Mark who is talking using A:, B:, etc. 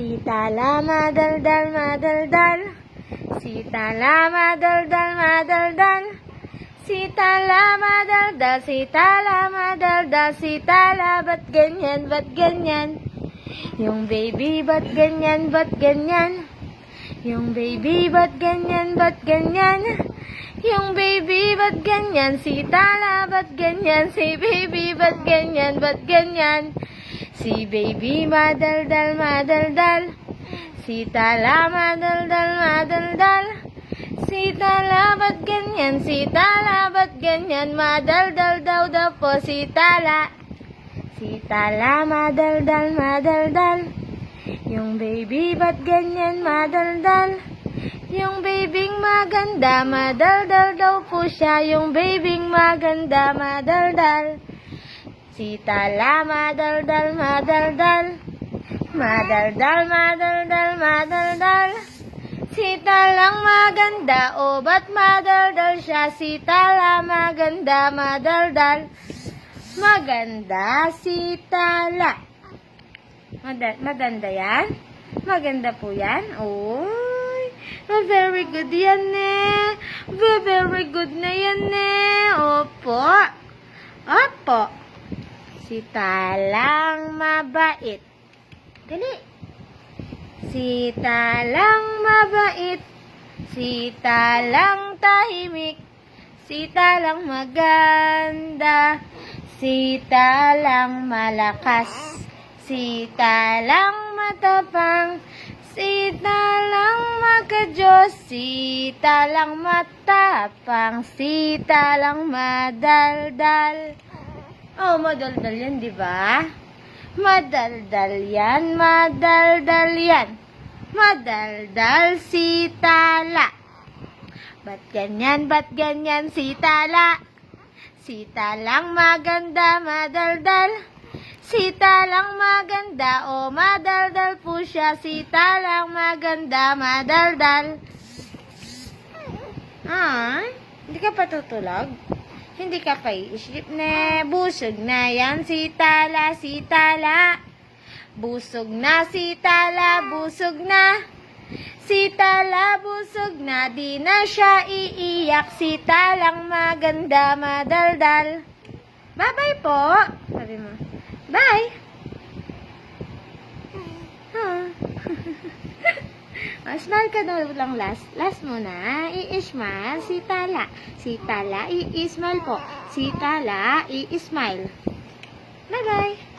A: Sitala madaldal madaldal, sitala madaldal madaldal, sitala madaldal, sitala madaldal, sitala ba't ganyan, ba't ganyan? Yung baby ba't ganyan, ba't ganyan? Yung baby ba't ganyan, ba't ganyan? Yung baby ba't ganyan, sitala ba't ganyan? Si baby ba't ganyan, ba't ganyan? Si baby madaldal madaldal, sitala madaldal madaldal, sitala ba't ganyan, sitala ba't ganyan? Madaldal daw daw po sitala, sitala madaldal madaldal. Yung baby ba't ganyan madaldal? Yung babing maganda madaldal daw po siya. Yung babing maganda madaldal. Sitala madaldal madaldal, madaldal madaldal madaldal. Sitalang maganda, o ba't madaldal siya? Sitala maganda madaldal, maganda sitala. Maganda yan? Maganda po yan? Oy, very good yan eh. Very good na yan eh. Opo. Opo. Sitalang mabait. Dali. Sitalang mabait. Sitalang tahimik. Sitalang maganda. Sitalang malakas. Sitalang matapang. Sitalang magka-Diyos. Sitalang matapang. Sitalang madaldal. Oh, madaldal yan, di ba? Madaldal yan, madaldal yan. Madaldal sitala. Ba't ganyan, sitala? Sitalang maganda, madaldal. Sitalang maganda, o madaldal po siya. Sitalang maganda, madaldal. Ay, hindi ka pa tutulog? Hindi ka pa iisip na, busog na yan, sitala, sitala. Busog na, sitala, busog na. Sitala, busog na, di na siya iiyak. Sitalang maganda, madaldal. Bye-bye po. Sabi mo, bye. Smile ka daw lang last. Last muna. I-smile. Sitala. Sitala. I-smile po. Sitala. I-smile. Bye-bye.